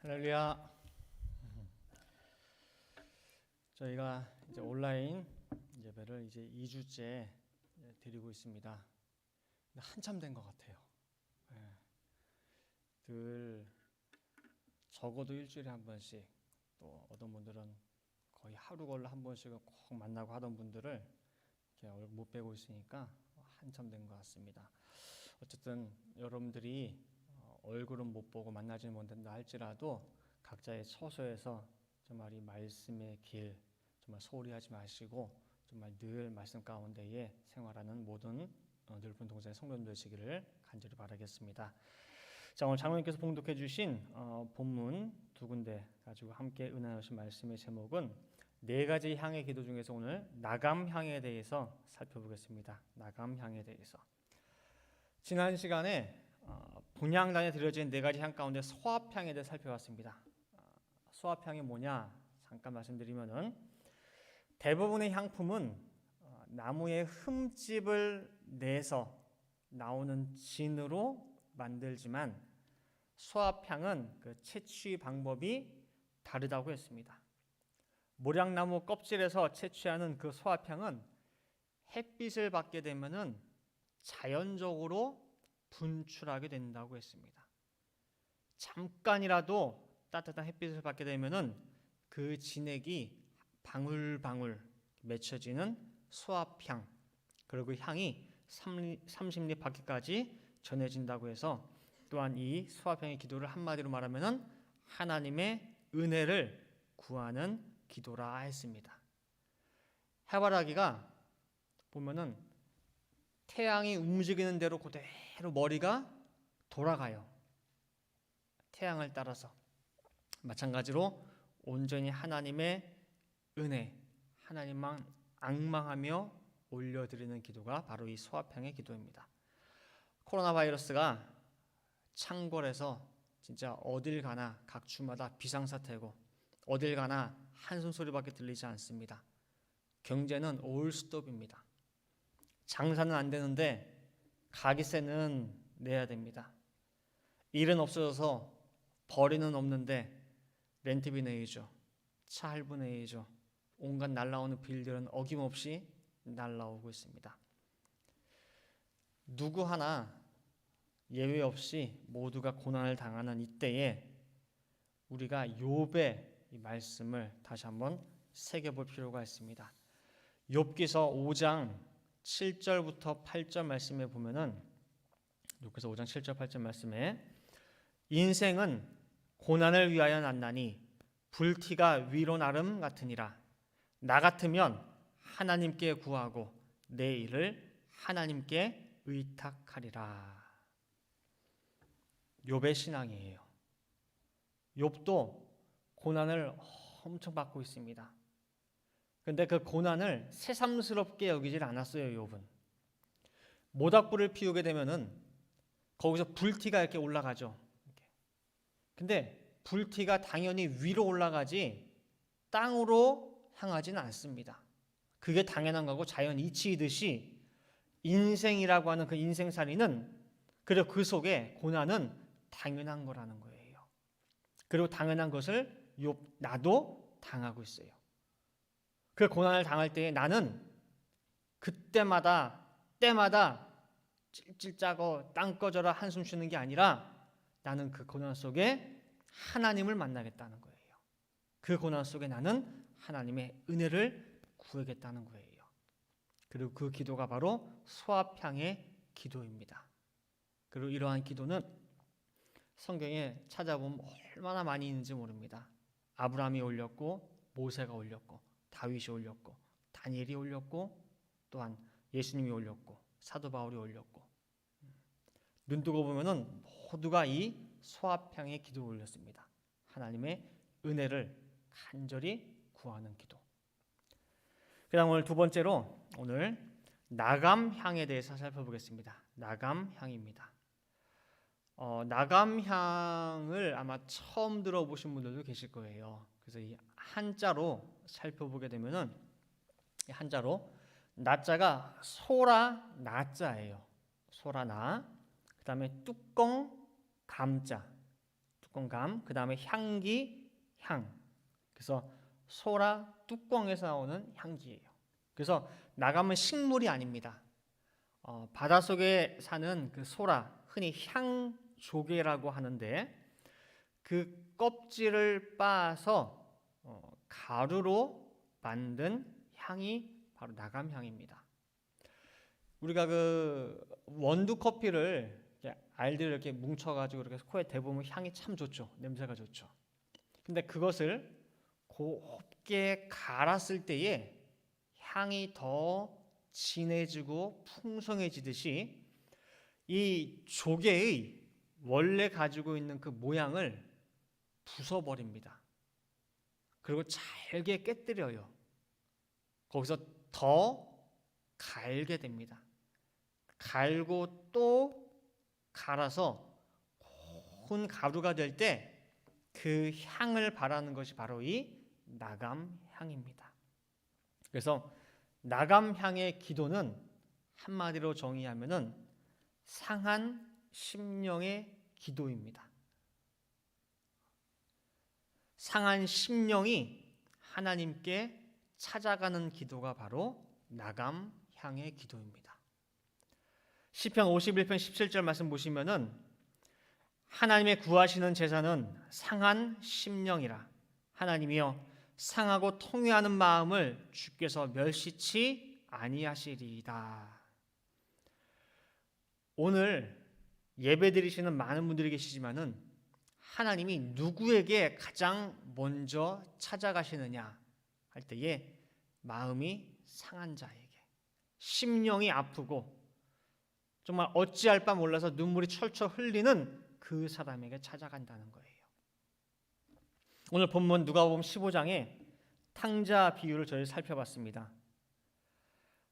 할렐루야. 저희가 이제 온라인 예배를 이제 2주째 드리고 있습니다. 한참 된 것 같아요. 늘 적어도 일주일에 한 번씩, 또 어떤 분들은 거의 하루 걸러 한 번씩은 꼭 만나고 하던 분들을 이렇게 못 뵈고 있으니까 한참 된 것 같습니다. 어쨌든 여러분들이 얼굴은 못 보고 만나지는 못한다 할지라도 각자의 처소에서 정말 이 말씀의 길 정말 소홀히 하지 마시고 정말 늘 말씀 가운데에 생활하는 모든 넓은 동산의 성도님들 되시기를 간절히 바라겠습니다. 자, 오늘 장로님께서 봉독해 주신 본문 두 군데 가지고 함께 은혜 나누신 말씀의 제목은 네 가지 향의 기도 중에서 오늘 나감향에 대해서 살펴보겠습니다. 나감향에 대해서. 지난 시간에 분향단에 드려진 네 가지 향 가운데 소합향에 대해 살펴봤습니다. 소합향이 뭐냐 잠깐 말씀드리면은 대부분의 향품은 나무의 흠집을 내서 나오는 진으로 만들지만 소합향은 그 채취 방법이 다르다고 했습니다. 모략나무 껍질에서 채취하는 그 소합향은 햇빛을 받게 되면은 자연적으로 분출하게 된다고 했습니다. 잠깐이라도 따뜻한 햇빛을 받게 되면은 그 진액이 방울방울 맺혀지는 소합향, 그리고 향이 30리 밖에까지 전해진다고 해서 또한 이 소합향의 기도를 한마디로 말하면은 하나님의 은혜를 구하는 기도라 했습니다. 해바라기가 보면은 태양이 움직이는 대로 그대로 머리가 돌아가요. 태양을 따라서. 마찬가지로 온전히 하나님의 은혜, 하나님만 앙망하며 올려드리는 기도가 바로 이 소합향의 기도입니다. 코로나 바이러스가 창궐해서 진짜 어딜 가나 각 주마다 비상사태고 어딜 가나 한숨소리밖에 들리지 않습니다. 경제는 올스톱입니다. 장사는 안 되는데 가게세는 내야 됩니다. 일은 없어져서 벌이는 없는데 렌트비 내야죠. 차 할부 내야죠. 온갖 날라오는 빌들은 어김없이 날라오고 있습니다. 누구 하나 예외 없이 모두가 고난을 당하는 이때에 우리가 욥의 이 말씀을 다시 한번 새겨볼 필요가 있습니다. 욥기서 5장 7절부터 8절 말씀에 보면은 욥기서 5장 7절 8절 말씀에 인생은 고난을 위하여 났나니 불티가 위로 나름 같으니라. 나 같으면 하나님께 구하고 내 일을 하나님께 의탁하리라. 욥의 신앙이에요. 욥도 고난을 엄청 받고 있습니다. 그런데 그 고난을 새삼스럽게 여기질 않았어요. 욥은 모닥불을 피우게 되면은 거기서 불티가 이렇게 올라가죠. 근데 불티가 당연히 위로 올라가지 땅으로 향하지는 않습니다. 그게 당연한 거고 자연 이치이듯이 인생이라고 하는 그 인생살이는 그리고 그 속에 고난은 당연한 거라는 거예요. 그리고 당연한 것을 나도 당하고 있어요. 그 고난을 당할 때에 나는 그때마다 때마다 찔찔 짜고 땅 꺼져라 한숨 쉬는 게 아니라 나는 그 고난 속에 하나님을 만나겠다는 거예요. 그 고난 속에 나는 하나님의 은혜를 구하겠다는 거예요. 그리고 그 기도가 바로 소합향의 기도입니다. 그리고 이러한 기도는 성경에 찾아보면 얼마나 많이 있는지 모릅니다. 아브라함이 올렸고 모세가 올렸고 다윗이 올렸고 다니엘이 올렸고 또한 예수님이 올렸고 사도 바울이 올렸고 눈 뜨고 보면은 모두가 이 소합향의 기도를 올렸습니다. 하나님의 은혜를 간절히 구하는 기도. 그다음 오늘 두 번째로 오늘 나감향에 대해서 살펴보겠습니다. 나감향입니다. 나감향을 아마 처음 들어보신 분들도 계실 거예요. 그래서 이 한자로 살펴보게 되면은 이 한자로 나자가 소라 나자예요. 소라 나. 그다음에 뚜껑 감자. 뚜껑감. 그 다음에 향기, 향. 그래서 소라 뚜껑에서 나오는 향기예요. 그래서 나감은 식물이 아닙니다. 바닷속에 사는 그 소라, 흔히 향조개라고 하는데 그 껍질을 빻아서 가루로 만든 향이 바로 나감향입니다. 우리가 그 원두 커피를 알들을 이렇게 뭉쳐가지고 이렇게 코에 대보면 향이 참 좋죠. 냄새가 좋죠. 근데 그것을 곱게 갈았을 때에 향이 더 진해지고 풍성해지듯이 이 조개의 원래 가지고 있는 그 모양을 부숴버립니다. 그리고 잘게 깨뜨려요. 거기서 더 갈게 됩니다. 갈고 또 갈아서 고운 가루가 될 때 그 향을 바라는 것이 바로 이 나감향입니다. 그래서 나감향의 기도는 한마디로 정의하면은 상한 심령의 기도입니다. 상한 심령이 하나님께 찾아가는 기도가 바로 나감향의 기도입니다. 시편 51편 17절 말씀 보시면은 하나님의 구하시는 제사는 상한 심령이라. 하나님이여 상하고 통회하는 마음을 주께서 멸시치 아니하시리이다. 오늘 예배드리시는 많은 분들이 계시지만은 하나님이 누구에게 가장 먼저 찾아가시느냐 할 때에 마음이 상한 자에게, 심령이 아프고 정말 어찌할 바 몰라서 눈물이 철철 흘리는 그 사람에게 찾아간다는 거예요. 오늘 본문 누가복음 15장에 탕자 비유를 저희 살펴봤습니다.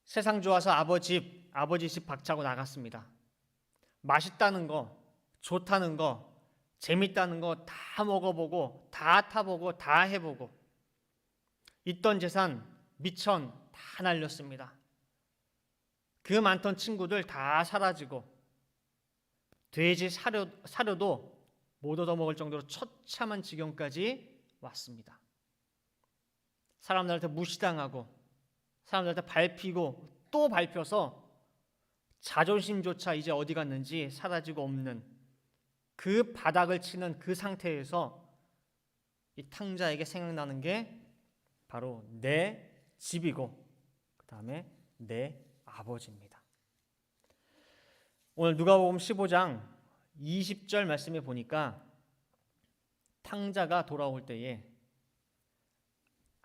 세상 좋아서 아버지 집 박차고 나갔습니다. 맛있다는 거, 좋다는 거, 재밌다는 거 다 먹어보고 다 타보고 다 해보고 있던 재산 미천 다 날렸습니다. 그 많던 친구들 다 사라지고 돼지 사료도 못 얻어먹을 정도로 처참한 지경까지 왔습니다. 사람들한테 무시당하고 사람들한테 밟히고 또 밟혀서 자존심조차 이제 어디 갔는지 사라지고 없는 그 바닥을 치는 그 상태에서 이 탕자에게 생각나는 게 바로 내 집이고 그 다음에 내 아버지입니다. 오늘 누가복음 15장 20절 말씀에 보니까 탕자가 돌아올 때에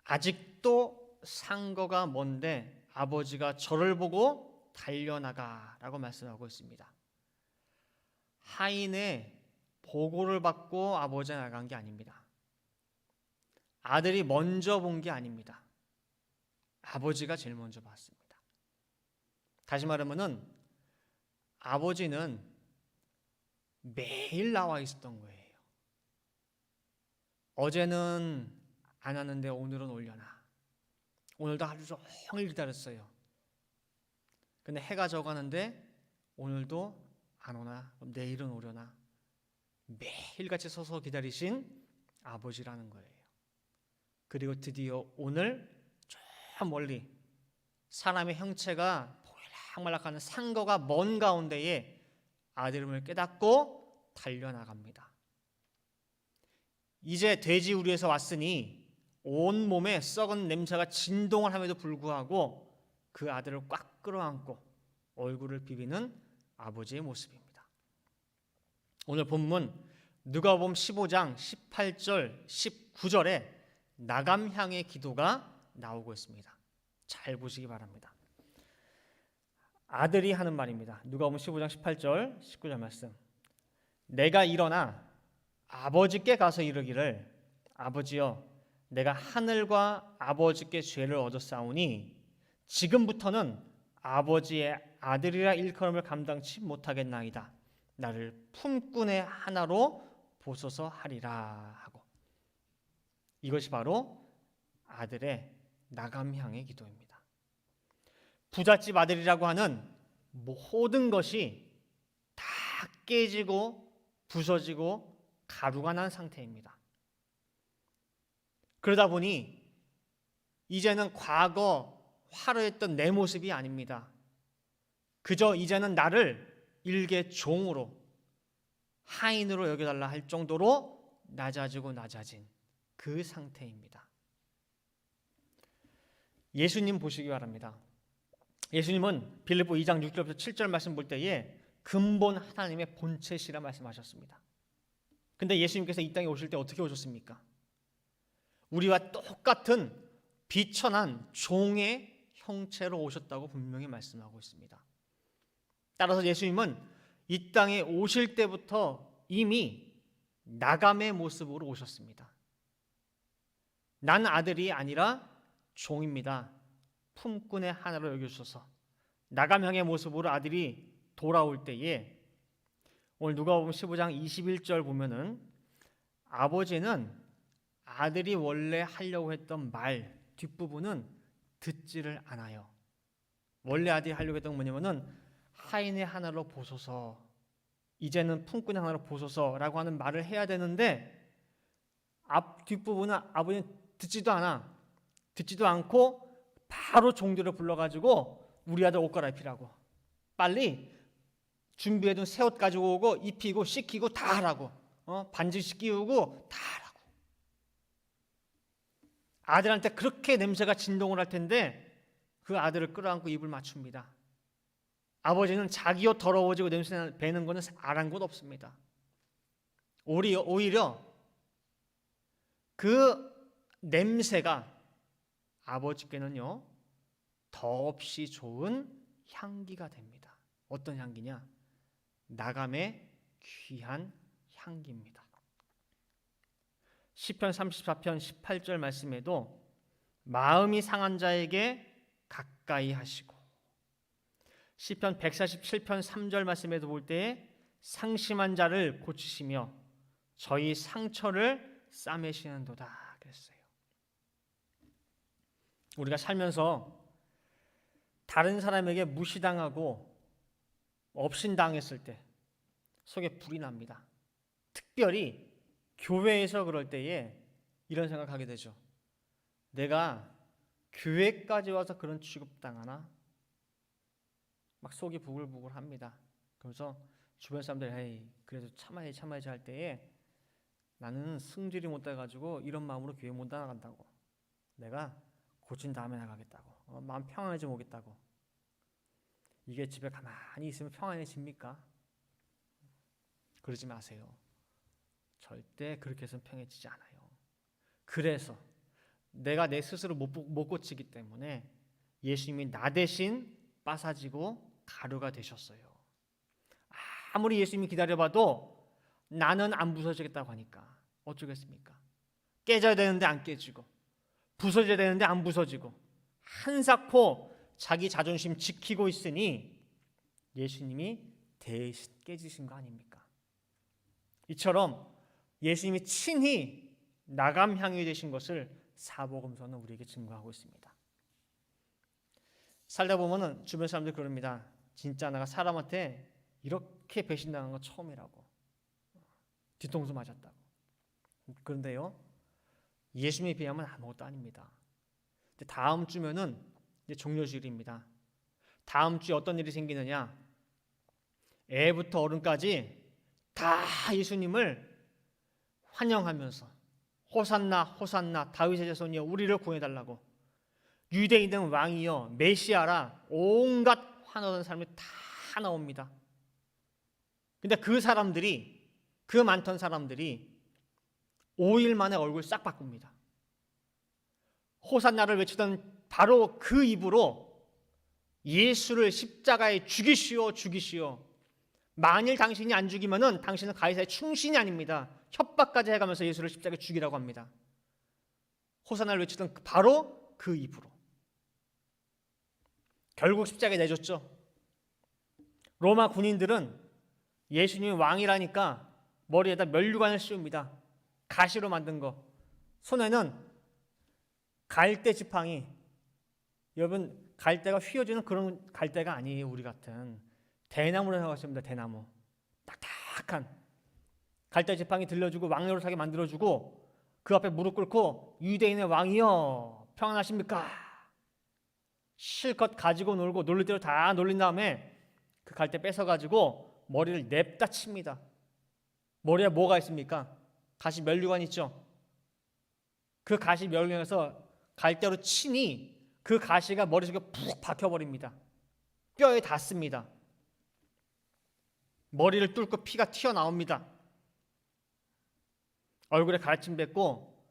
아직도 상거가 먼데 아버지가 저를 보고 달려나가라고 말씀하고 있습니다. 하인의 보고를 받고 아버지가 나간 게 아닙니다. 아들이 먼저 본 게 아닙니다. 아버지가 제일 먼저 봤습니다. 다시 말하면은 아버지는 매일 나와 있었던 거예요. 어제는 안 왔는데 오늘은 오려나. 오늘도 하루 종일 기다렸어요. 근데 해가 져가는데 오늘도 안 오나? 그럼 내일은 오려나? 매일같이 서서 기다리신 아버지라는 거예요. 그리고 드디어 오늘 저 멀리 사람의 형체가 보일락말락하는 상거가 먼 가운데에 아들임을 깨닫고 달려나갑니다. 이제 돼지 우리에서 왔으니 온 몸에 썩은 냄새가 진동을 함에도 불구하고 그 아들을 꽉 끌어안고 얼굴을 비비는 아버지의 모습입니다. 오늘 본문 누가복음 15장 18절 19절에 나감향의 기도가 나오고 있습니다. 잘 보시기 바랍니다. 아들이 하는 말입니다. 누가복음 15장 18절 19절 말씀. 내가 일어나 아버지께 가서 이르기를 아버지여 내가 하늘과 아버지께 죄를 얻었사오니 지금부터는 아버지의 아들이라 일컬음을 감당치 못하겠나이다. 나를 품꾼의 하나로 보소서 하리라 하고, 이것이 바로 아들의 나감향의 기도입니다. 부잣집 아들이라고 하는 모든 것이 다 깨지고 부서지고 가루가 난 상태입니다. 그러다 보니 이제는 과거 화려했던 내 모습이 아닙니다. 그저 이제는 나를 일개 종으로, 하인으로 여겨달라 할 정도로 낮아진 그 상태입니다. 예수님 보시기 바랍니다. 예수님은 빌립보 2장 6절부터 7절 말씀 볼 때에 근본 하나님의 본체시라 말씀하셨습니다. 근데 예수님께서 이 땅에 오실 때 어떻게 오셨습니까? 우리와 똑같은 비천한 종의 형체로 오셨다고 분명히 말씀하고 있습니다. 따라서 예수님은 이 땅에 오실 때부터 이미 나감의 모습으로 오셨습니다. 난 아들이 아니라 종입니다. 품꾼의 하나로 여겨주셔서 나감형의 모습으로 아들이 돌아올 때에 오늘 누가복음 15장 21절 보면은 아버지는 아들이 원래 하려고 했던 말 뒷부분은 듣지를 않아요. 원래 아들이 하려고 했던 건 뭐냐면은 하인의 하나로 보소서, 이제는 품꾼의 하나로 보소서라고 하는 말을 해야 되는데 뒷부분은 아버지는 듣지도 않고 바로 종들을 불러가지고 우리 아들 옷 갈아입히라고, 빨리 준비해둔 새 옷 가지고 오고 입히고 씻기고 다 하라고, 반지 씻기우고 다 하라고. 아들한테 그렇게 냄새가 진동을 할 텐데 그 아들을 끌어안고 입을 맞춥니다. 아버지는 자기 옷 더러워지고 냄새 배는 거는 아랑곳 없습니다. 오히려 그 냄새가 아버지께는요 더없이 좋은 향기가 됩니다. 어떤 향기냐? 나감의 귀한 향기입니다. 시편 34편 18절 말씀에도 마음이 상한 자에게 가까이 하시고, 시편 147편 3절 말씀에도 볼 때에 상심한 자를 고치시며 저희 상처를 싸매시는도다 그랬어요. 우리가 살면서 다른 사람에게 무시당하고 업신당했을 때 속에 불이 납니다. 특별히 교회에서 그럴 때에 이런 생각하게 되죠. 내가 교회까지 와서 그런 취급당하나? 막 속이 부글부글 합니다. 그래서 주변 사람들이 에이, 그래도 참아야지 할 때에 나는 승질이 못 돼가지고 이런 마음으로 교회 못 나간다고, 내가 고친 다음에 나가겠다고, 마음 평안해지면 오겠다고. 이게 집에 가만히 있으면 평안해집니까? 그러지 마세요. 절대 그렇게 해서는 평해지지 않아요. 그래서 내가 내 스스로 못 고치기 때문에 예수님이 나 대신 빠사지고 가루가 되셨어요. 아무리 예수님이 기다려봐도 나는 안 부서지겠다고 하니까 어쩌겠습니까? 깨져야 되는데 안 깨지고, 부서져야 되는데 안 부서지고, 한사코 자기 자존심 지키고 있으니 예수님이 대신 깨지신 거 아닙니까? 이처럼 예수님이 친히 나감향이 되신 것을 사복음서는 우리에게 증거하고 있습니다. 살다 보면은 주변 사람들이 그럽니다. 진짜 내가 사람한테 이렇게 배신당한 건 처음이라고, 뒤통수 맞았다고. 그런데요, 예수님에 비하면 아무것도 아닙니다. 다음 주면은 이제 종료주일입니다. 다음 주에 어떤 일이 생기느냐? 애부터 어른까지 다 예수님을 환영하면서 호산나 호산나 다윗의 자손이여 우리를 구해달라고, 유대인은 왕이여 메시아라 온갖 환호하는 사람이 다 나옵니다. 근데 그 많던 사람들이 5일 만에 얼굴 싹 바꿉니다. 호산나를 외치던 바로 그 입으로 예수를 십자가에 죽이시오. 만일 당신이 안 죽이면은 당신은 가이사의 충신이 아닙니다. 협박까지 해가면서 예수를 십자가에 죽이라고 합니다. 호산나를 외치던 바로 그 입으로. 결국 십자가에 내줬죠. 로마 군인들은 예수님이 왕이라니까 머리에다 면류관을 씌웁니다. 가시로 만든 거. 손에는 갈대 지팡이. 여러분, 갈대가 휘어지는 그런 갈대가 아니에요. 우리 같은 대나무를 생각하시면 됩니다. 대나무. 딱딱한 갈대 지팡이 들려주고 왕노릇하게 만들어주고 그 앞에 무릎 꿇고 유대인의 왕이여 평안하십니까? 실컷 가지고 놀고 놀릴 대로 다 놀린 다음에 그 갈대 뺏어가지고 머리를 냅다 칩니다. 머리에 뭐가 있습니까? 가시 면류관 있죠? 그 가시 면류관에서 갈대로 치니 그 가시가 머릿속에 푹 박혀버립니다. 뼈에 닿습니다. 머리를 뚫고 피가 튀어나옵니다. 얼굴에 가래침 뱉고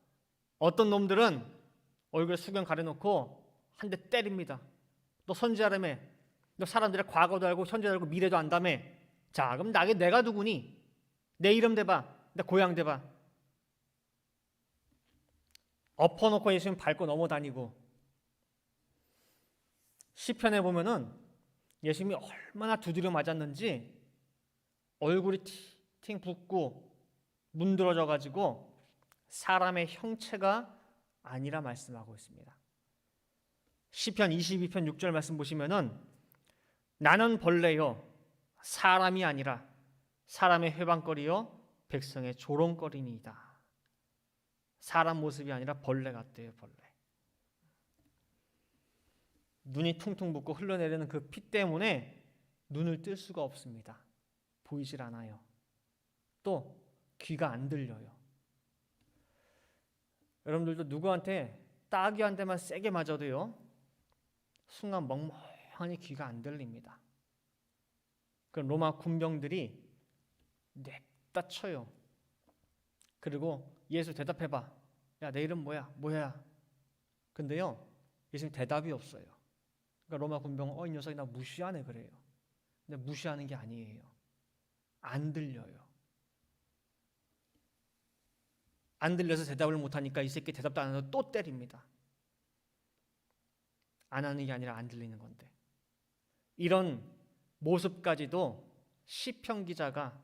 어떤 놈들은 얼굴에 수건 가려놓고 한 대 때립니다. 너 선지자라며, 너 사람들의 과거도 알고 현재도 알고 미래도 안다며. 자, 그럼 내가 누구니? 내 이름 대봐, 내 고향 대봐. 엎어놓고 예수님 밟고 넘어다니고. 시편에 보면은 예수님이 얼마나 두드려 맞았는지 얼굴이 팅팅 붓고 문드러져 가지고 사람의 형체가 아니라 말씀하고 있습니다. 시편 22편 6절 말씀 보시면은 나는 벌레요 사람이 아니라 사람의 회방거리요 백성의 조롱거리니이다. 사람 모습이 아니라 벌레 같대요. 벌레. 눈이 퉁퉁 붓고 흘러내리는 그 피 때문에 눈을 뜰 수가 없습니다. 보이질 않아요. 또 귀가 안 들려요. 여러분들도 누구한테 따귀 한 대만 세게 맞아도요 순간 멍멍하니 귀가 안 들립니다. 그 로마 군병들이 냅다 쳐요. 그리고 예수 대답해봐. 야, 내 이름 뭐야? 뭐야? 근데요 예수님 대답이 없어요. 그러니까 로마 군병은 이 녀석이 나 무시하네 그래요. 근데 무시하는 게 아니에요. 안 들려요. 안 들려서 대답을 못하니까 이 새끼 대답도 안 해서 또 때립니다. 안 하는 게 아니라 안 들리는 건데. 이런 모습까지도 시편 기자가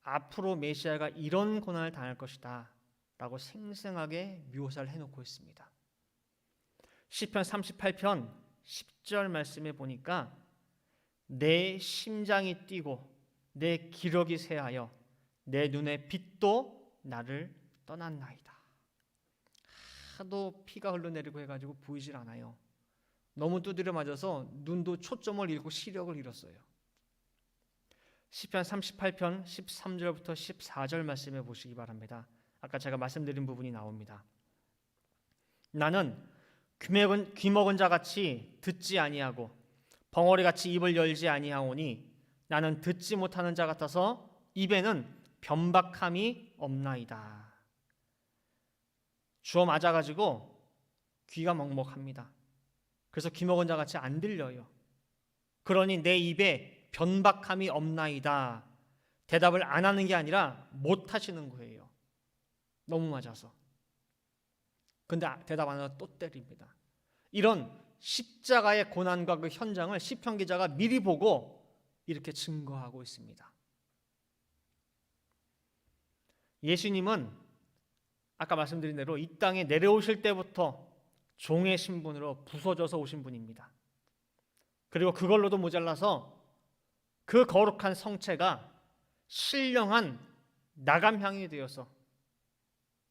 앞으로 메시아가 이런 고난을 당할 것이다 라고 생생하게 묘사를 해놓고 있습니다. 시편 38편 10절 말씀에 보니까 내 심장이 뛰고 내 기력이 쇠하여 내 눈의 빛도 나를 떠났나이다. 하도 피가 흘러내리고 해가지고 보이질 않아요. 너무 두드려 맞아서 눈도 초점을 잃고 시력을 잃었어요. 시편 38편 13절부터 14절 말씀해 보시기 바랍니다. 아까 제가 말씀드린 부분이 나옵니다. 나는 귀 먹은 자같이 듣지 아니하고 벙어리같이 입을 열지 아니하오니 나는 듣지 못하는 자 같아서 입에는 변박함이 없나이다. 주워 맞아가지고 귀가 먹먹합니다. 그래서 귀 먹은 자같이 안 들려요. 그러니 내 입에 변박함이 없나이다. 대답을 안 하는 게 아니라 못 하시는 거예요. 너무 맞아서. 근데 대답 안 하고 또 때립니다. 이런 십자가의 고난과 그 현장을 시편 기자가 미리 보고 이렇게 증거하고 있습니다. 예수님은 아까 말씀드린 대로 이 땅에 내려오실 때부터 종의 신분으로 부서져서 오신 분입니다. 그리고 그걸로도 모자라서 그 거룩한 성체가 신령한 나감향이 되어서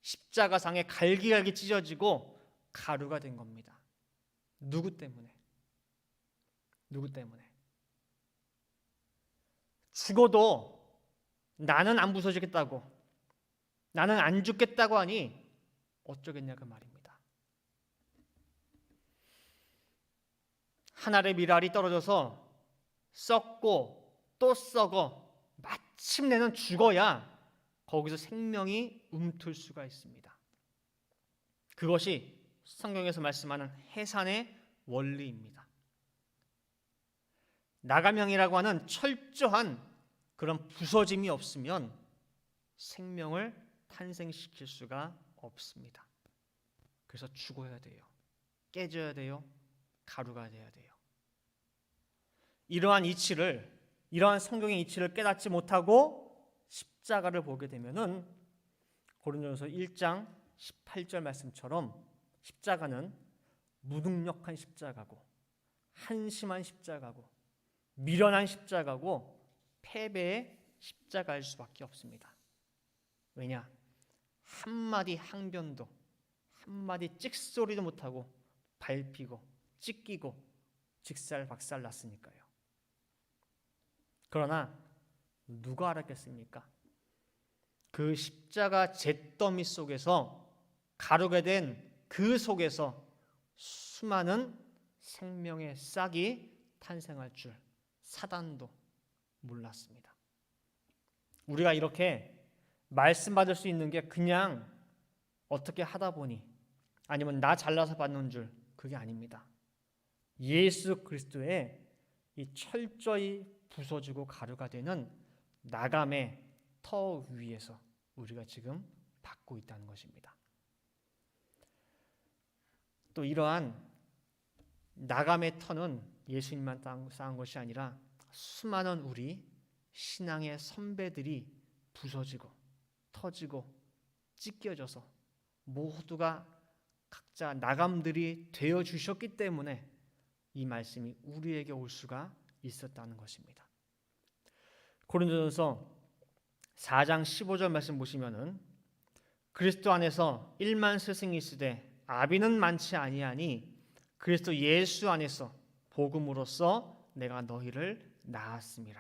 십자가상에 갈기갈기 찢어지고 가루가 된 겁니다. 누구 때문에? 누구 때문에? 죽어도 나는 안 부서지겠다고, 나는 안 죽겠다고 하니 어쩌겠냐 그 말입니다. 한 알의 밀알이 떨어져서 썩고 또 썩어 마침내는 죽어야 거기서 생명이 움틀 수가 있습니다. 그것이 성경에서 말씀하는 해산의 원리입니다. 나감형이라고 하는 철저한 그런 부서짐이 없으면 생명을 탄생시킬 수가 없습니다. 그래서 죽어야 돼요. 깨져야 돼요. 가루가 돼야 돼요. 이러한 성경의 이치를 깨닫지 못하고 십자가를 보게 되면은 고린도전서 1장 18절 말씀처럼 십자가는 무능력한 십자가고 한심한 십자가고 미련한 십자가고 패배의 십자가일 수밖에 없습니다. 왜냐? 한마디 항변도, 한마디 찍소리도 못하고 밟히고 찢기고 직살박살 났으니까요. 그러나 누가 알았겠습니까? 그 십자가 잿더미 속에서 가루게 된 그 속에서 수많은 생명의 싹이 탄생할 줄 사단도 몰랐습니다. 우리가 이렇게 말씀 받을 수 있는 게 그냥 어떻게 하다 보니 아니면 나 잘나서 받는 줄, 그게 아닙니다. 예수 그리스도의 이 철저히 부서지고 가루가 되는 나감의 터 위에서 우리가 지금 받고 있다는 것입니다. 또 이러한 나감의 터는 예수님만 쌓은 것이 아니라 수많은 우리 신앙의 선배들이 부서지고 터지고 찢겨져서 모두가 각자 나감들이 되어 주셨기 때문에 이 말씀이 우리에게 올 수가 있었다는 것입니다. 고린도전서 4장 15절 말씀 보시면은 그리스도 안에서 1만 스승이 있으되 아비는 많지 아니하니 그리스도 예수 안에서 복음으로써 내가 너희를 낳았음이라.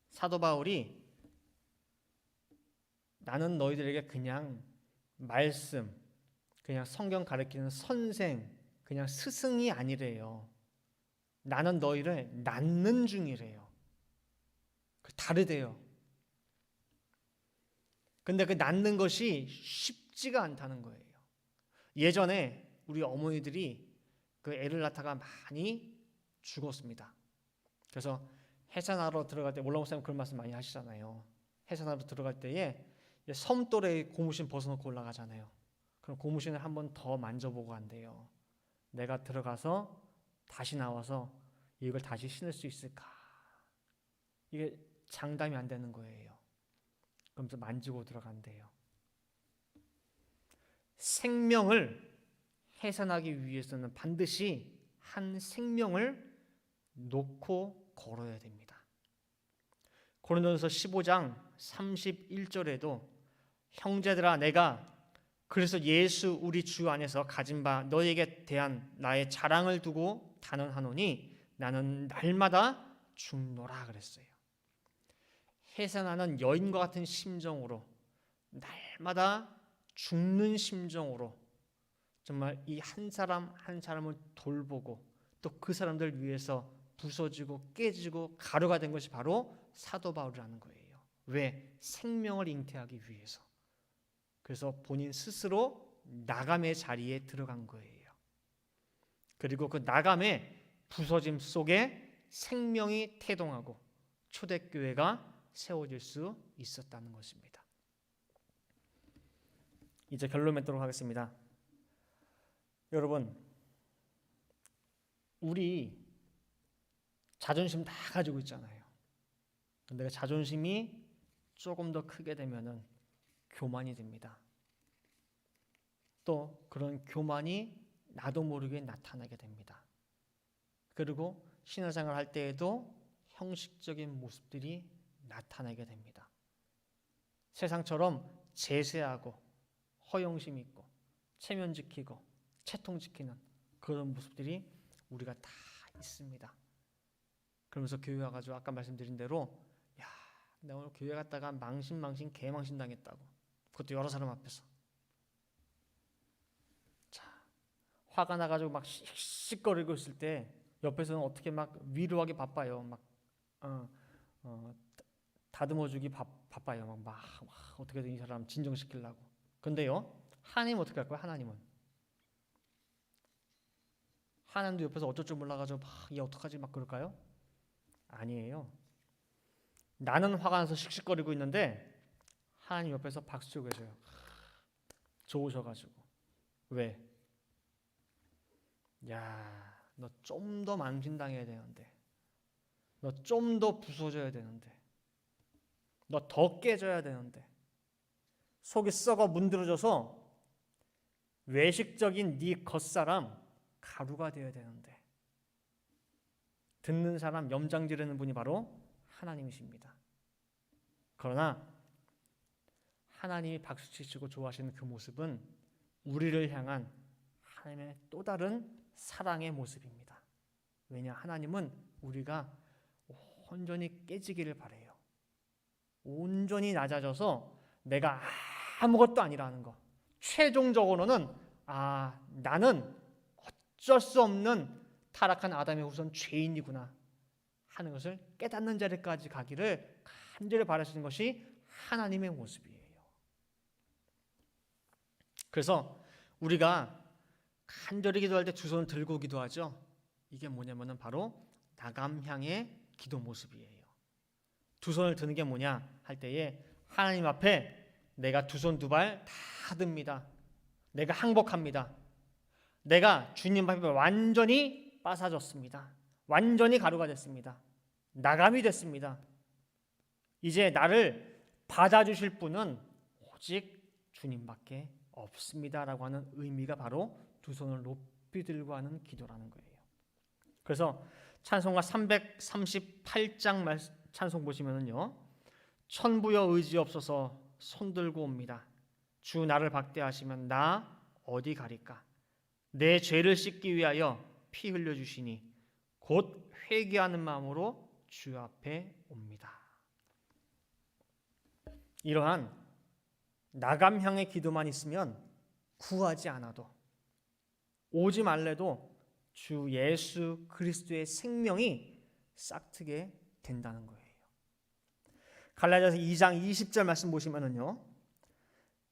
사도 바울이 나는 너희들에게 그냥 말씀, 그냥 성경 가르치는 선생, 그냥 스승이 아니래요. 나는 너희를 낳는 중이래요. 다르대요. 근데 그 낳는 것이 쉽지가 않다는 거예요. 예전에 우리 어머니들이 그 애를 낳다가 많이 죽었습니다. 그래서 해산하러 들어갈 때, 올라온 사람 그런 말씀 많이 하시잖아요. 해산하러 들어갈 때에 섬돌에 고무신 벗어놓고 올라가잖아요. 그럼 고무신을 한 번 더 만져보고 한대요. 내가 들어가서 다시 나와서 이걸 다시 신을 수 있을까? 이게 장담이 안 되는 거예요. 그러면서 만지고 들어간대요. 생명을 해산하기 위해서는 반드시 한 생명을 놓고 걸어야 됩니다. 고린도전서 15장 31절에도 형제들아 내가 그래서 예수 우리 주 안에서 가진 바 너에게 대한 나의 자랑을 두고 단언하노니 나는 날마다 죽노라 그랬어요. 해산하는 여인과 같은 심정으로 날마다 죽는 심정으로 정말 이 한 사람 한 사람을 돌보고 또 그 사람들 위해서 부서지고 깨지고 가루가 된 것이 바로 사도 바울이라는 거예요. 왜? 생명을 잉태하기 위해서. 그래서 본인 스스로 나감의 자리에 들어간 거예요. 그리고 그 나감의 부서짐 속에 생명이 태동하고 초대교회가 세워질 수 있었다는 것입니다. 이제 결론 맺도록 하겠습니다. 여러분, 우리 자존심 다 가지고 있잖아요. 근데 자존심이 조금 더 크게 되면은 교만이 됩니다. 또 그런 교만이 나도 모르게 나타나게 됩니다. 그리고 신앙생활 할 때에도 형식적인 모습들이 나타나게 됩니다. 세상처럼 제세하고 허영심 있고 체면 지키고 채통 지키는 그런 모습들이 우리가 다 있습니다. 그러면서 교회 와가지고 아까 말씀드린 대로 야, 내가 오늘 교회 갔다가 망신 개망신 당했다고. 그것도 여러 사람 앞에서. 자, 화가 나가지고 막 씩씩거리고 있을 때 옆에서는 어떻게 막 위로하기 바빠요. 막 다듬어주기 바빠요. 막 어떻게든 이 사람 진정시키려고. 근데요, 하나님 어떻게 할 거야? 하나님도 옆에서 어쩔 줄 몰라가지고 얘 어떡하지 막 그럴까요? 아니에요. 나는 화가 나서 씩씩거리고 있는데 하나님 옆에서 박수 치고 계셔요. 좋으셔가지고. 왜? 야, 너 좀 더 망신당해야 되는데, 너 좀 더 부서져야 되는데, 너 더 깨져야 되는데, 속이 썩어 문드러져서 외식적인 네 겉사람 가루가 되어야 되는데, 듣는 사람 염장 지르는 분이 바로 하나님이십니다. 그러나 하나님이 박수치시고 좋아하시는 그 모습은 우리를 향한 하나님의 또 다른 사랑의 모습입니다. 왜냐? 하나님은 우리가 온전히 깨지기를 바라요. 온전히 낮아져서 내가 아무것도 아니라는 거. 최종적으로는 나는 어쩔 수 없는 타락한 아담의 후손 죄인이구나 하는 것을 깨닫는 자리까지 가기를 간절히 바라시는 것이 하나님의 모습이에요. 그래서 우리가 간절히 기도할 때 두 손을 들고 기도하죠. 이게 뭐냐면은 바로 나감향의 기도 모습이에요. 두 손을 드는 게 뭐냐 할 때에 하나님 앞에 내가 두 손 두 발 다 듭니다. 내가 항복합니다. 내가 주님 앞에 완전히 빠사졌습니다. 완전히 가루가 됐습니다. 나감이 됐습니다. 이제 나를 받아주실 분은 오직 주님밖에 없습니다라고 하는 의미가 바로 두 손을 높이 들고 하는 기도라는 거예요. 그래서 찬송가 338장 찬송 보시면은요, 천부여 의지없어서 손들고 옵니다. 주 나를 박대하시면 나 어디 가리까? 내 죄를 씻기 위하여 피 흘려주시니 곧 회개하는 마음으로 주 앞에 옵니다. 이러한 나감향의 기도만 있으면 구하지 않아도 오지 말래도 주 예수 그리스도의 생명이 싹트게 된다는 거예요. 갈라디아서 2장 20절 말씀 보시면은요,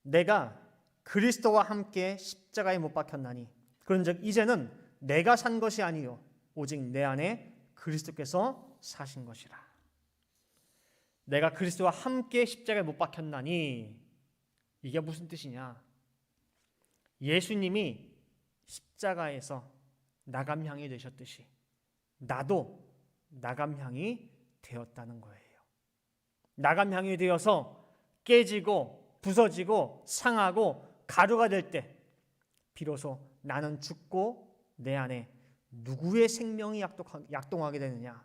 내가 그리스도와 함께 십자가에 못 박혔나니 그런즉 이제는 내가 산 것이 아니요 오직 내 안에 그리스도께서 사신 것이라. 내가 그리스도와 함께 십자가에 못 박혔나니 이게 무슨 뜻이냐? 예수님이 십자가에서 나감향이 되셨듯이 나도 나감향이 되었다는 거예요. 나감향이 되어서 깨지고 부서지고 상하고 가루가 될 때 비로소 나는 죽고 내 안에 누구의 생명이 약동하게 되느냐?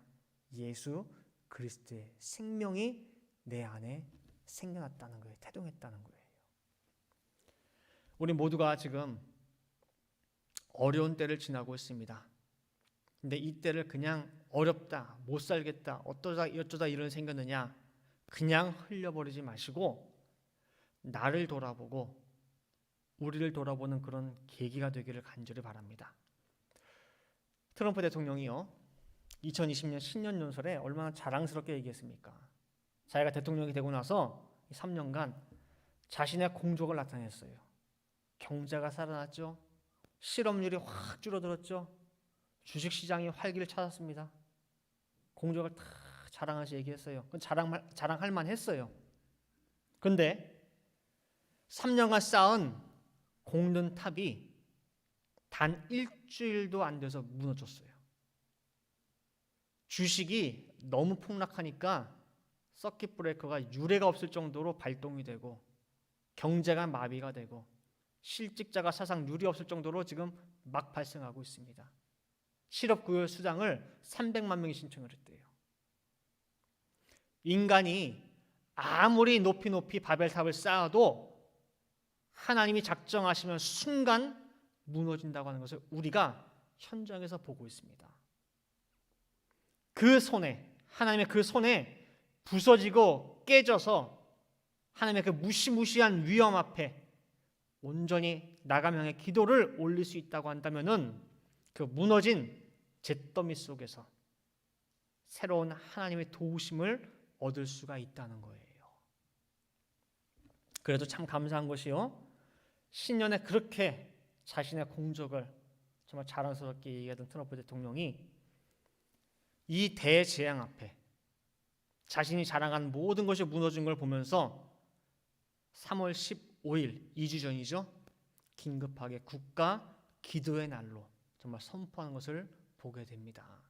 예수 그리스도의 생명이 내 안에 생겨났다는 거예요. 태동했다는 거예요. 우리 모두가 지금 어려운 때를 지나고 있습니다. 근데 이 때를 그냥 어렵다, 못 살겠다, 어쩌다 이런 일이 생겼느냐 그냥 흘려버리지 마시고 나를 돌아보고 우리를 돌아보는 그런 계기가 되기를 간절히 바랍니다. 트럼프 대통령이요, 2020년 신년연설에 얼마나 자랑스럽게 얘기했습니까? 자기가 대통령이 되고 나서 3년간 자신의 공적을 나타냈어요. 경제가 살아났죠. 실업률이 확 줄어들었죠. 주식시장이 활기를 찾았습니다. 공적을 다 자랑하면서 얘기했어요. 그건 자랑할 만했어요. 그런데 3년간 쌓은 공든 탑이 단 일주일도 안 돼서 무너졌어요. 주식이 너무 폭락하니까 서킷 브레이커가 유례가 없을 정도로 발동이 되고 경제가 마비가 되고 실직자가 사상 유례 없을 정도로 지금 막 발생하고 있습니다. 실업구여 수당을 300만 명이 신청을 했대요. 인간이 아무리 높이 바벨탑을 쌓아도 하나님이 작정하시면 순간 무너진다고 하는 것을 우리가 현장에서 보고 있습니다. 그 손에, 하나님의 그 손에 부서지고 깨져서 하나님의 그 무시무시한 위험 앞에 온전히 나감향의 기도를 올릴 수 있다고 한다면은 그 무너진 잿더미 속에서 새로운 하나님의 도우심을 얻을 수가 있다는 거예요. 그래도 참 감사한 것이요, 신년에 그렇게 자신의 공적을 정말 자랑스럽게 얘기하던 트럼프 대통령이 이 대재앙 앞에 자신이 자랑한 모든 것이 무너진 걸 보면서 3월 15일 2주 전이죠, 긴급하게 국가 기도의 날로 정말 선포하는 것을 보게 됩니다.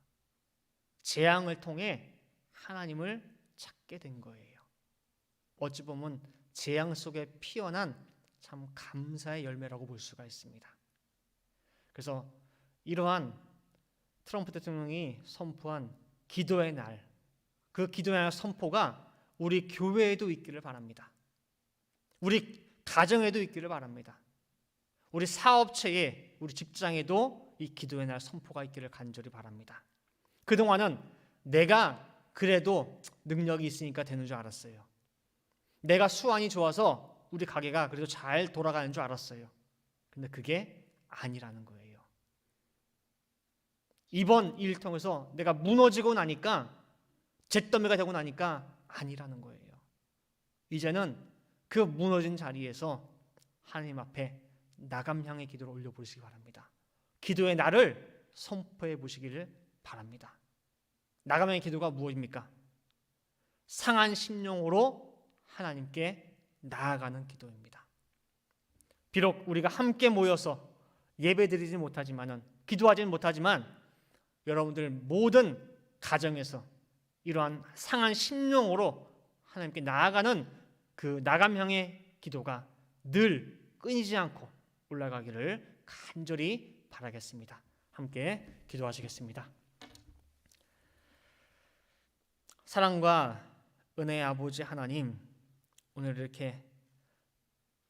재앙을 통해 하나님을 찾게 된 거예요. 어찌 보면 재앙 속에 피어난 참 감사의 열매라고 볼 수가 있습니다. 그래서 이러한 트럼프 대통령이 선포한 기도의 날, 그 기도의 선포가 우리 교회에도 있기를 바랍니다. 우리 가정에도 있기를 바랍니다. 우리 사업체에, 우리 직장에도 이 기도의 날 선포가 있기를 간절히 바랍니다. 그동안은 내가 그래도 능력이 있으니까 되는 줄 알았어요. 내가 수완이 좋아서 우리 가게가 그래도 잘 돌아가는 줄 알았어요. 근데 그게 아니라는 거예요. 이번 일 통해서 내가 무너지고 나니까, 잿더미가 되고 나니까 아니라는 거예요. 이제는 그 무너진 자리에서 하나님 앞에 나감향의 기도를 올려보시기 바랍니다. 기도의 날을 선포해 보시기를 바랍니다. 나감향의 기도가 무엇입니까? 상한 심령으로 하나님께 나아가는 기도입니다. 비록 우리가 함께 모여서 예배드리지 못하지만은, 기도하지는 못하지만 여러분들 모든 가정에서 이러한 상한 심령으로 하나님께 나아가는 그 나감향의 기도가 늘 끊이지 않고 올라가기를 간절히 바라겠습니다. 함께 기도하시겠습니다. 사랑과 은혜의 아버지 하나님, 오늘 이렇게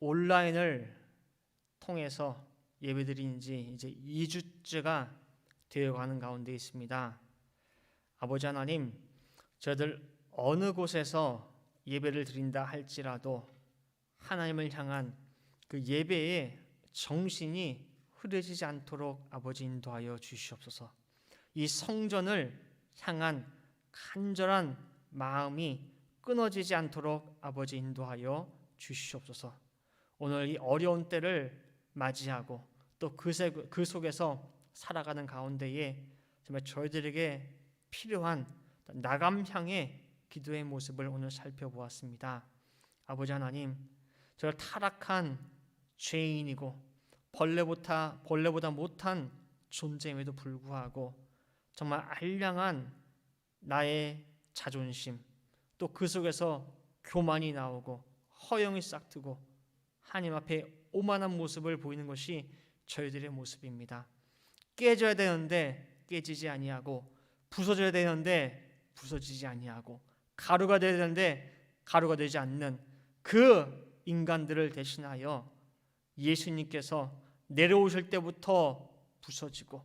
온라인을 통해서 예배드린 지 이제 2주째가 되어가는 가운데 있습니다. 아버지 하나님, 저희들 어느 곳에서 예배를 드린다 할지라도 하나님을 향한 그 예배의 정신이 흐려지지 않도록 아버지 인도하여 주시옵소서. 이 성전을 향한 간절한 마음이 끊어지지 않도록 아버지 인도하여 주시옵소서. 오늘 이 어려운 때를 맞이하고 또 그 속에서 살아가는 가운데에 정말 저희들에게 필요한 나감향의 기도의 모습을 오늘 살펴보았습니다. 아버지 하나님, 저를 타락한 죄인이고 벌레보다 못한 존재임에도 불구하고 정말 알량한 나의 자존심, 또 그 속에서 교만이 나오고 허영이 싹트고 하나님 앞에 오만한 모습을 보이는 것이 저희들의 모습입니다. 깨져야 되는데 깨지지 아니하고, 부서져야 되는데 부서지지 아니하고, 가루가 되어야 되는데 가루가 되지 않는 그 인간들을 대신하여 예수님께서 내려오실 때부터 부서지고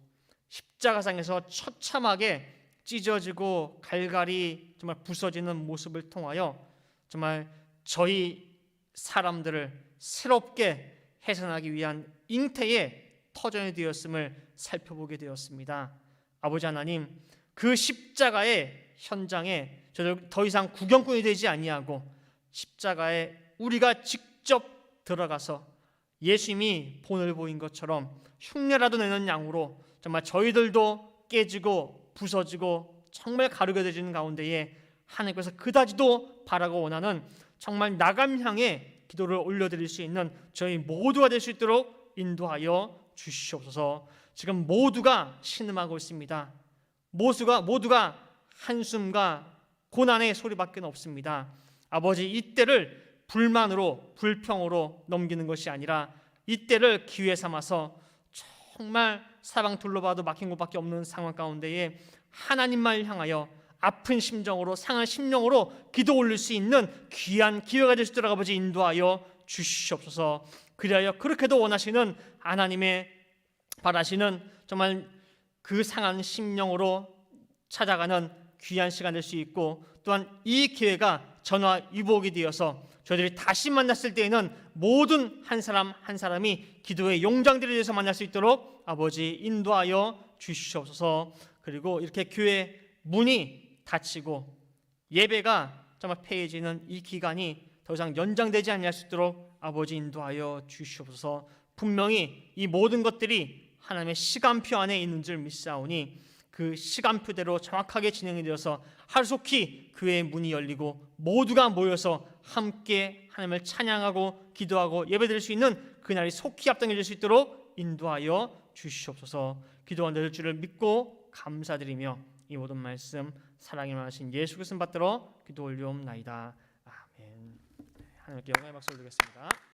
십자가상에서 처참하게 찢어지고 갈갈이 정말 부서지는 모습을 통하여 정말 저희 사람들을 새롭게 해산하기 위한 잉태의 터전이 되었음을 살펴보게 되었습니다. 아버지 하나님, 그 십자가의 현장에 저들 더 이상 구경꾼이 되지 아니하고 십자가에 우리가 직접 들어가서 예수님이 본을 보인 것처럼 흉내라도 내는 양으로 정말 저희들도 깨지고 부서지고 정말 가루가 되지는 가운데에 하나님께서 그다지도 바라고 원하는 정말 나감향의 기도를 올려드릴 수 있는 저희 모두가 될 수 있도록 인도하여 주시옵소서. 지금 모두가 신음하고 있습니다. 모두가 한숨과 고난의 소리밖에 없습니다. 아버지, 이때를 불만으로 불평으로 넘기는 것이 아니라 이때를 기회 삼아서 정말 사방 둘러봐도 막힌 곳밖에 없는 상황 가운데에 하나님만 향하여 아픈 심정으로, 상한 심령으로 기도 올릴 수 있는 귀한 기회가 될 수 있도록 아버지 인도하여 주시옵소서. 그리하여 그렇게도 원하시는 하나님의 바라시는 정말 그 상한 심령으로 찾아가는 귀한 시간 될 수 있고, 또한 이 기회가 전화위복이 되어서 저희들이 다시 만났을 때에는 모든 한 사람 한 사람이 기도의 용장들이 되어서 만날 수 있도록 아버지 인도하여 주시옵소서. 그리고 이렇게 교회 문이 닫히고 예배가 정말 폐해지는 이 기간이 더 이상 연장되지 않을 수 있도록 아버지 인도하여 주시옵소서. 분명히 이 모든 것들이 하나님의 시간표 안에 있는 줄 믿사오니 그 시간표대로 정확하게 진행이 되어서 하루속히 교회의 문이 열리고 모두가 모여서 함께 하나님을 찬양하고 기도하고 예배드릴 수 있는 그날이 속히 앞당겨질 수 있도록 인도하여 주시옵소서. 기도가 들을 줄을 믿고 감사드리며 이 모든 말씀 사랑이 많으신 예수 그리스도 받들어 기도 올리옵나이다. 아멘. 하나님께 영광의 박수 올리겠습니다.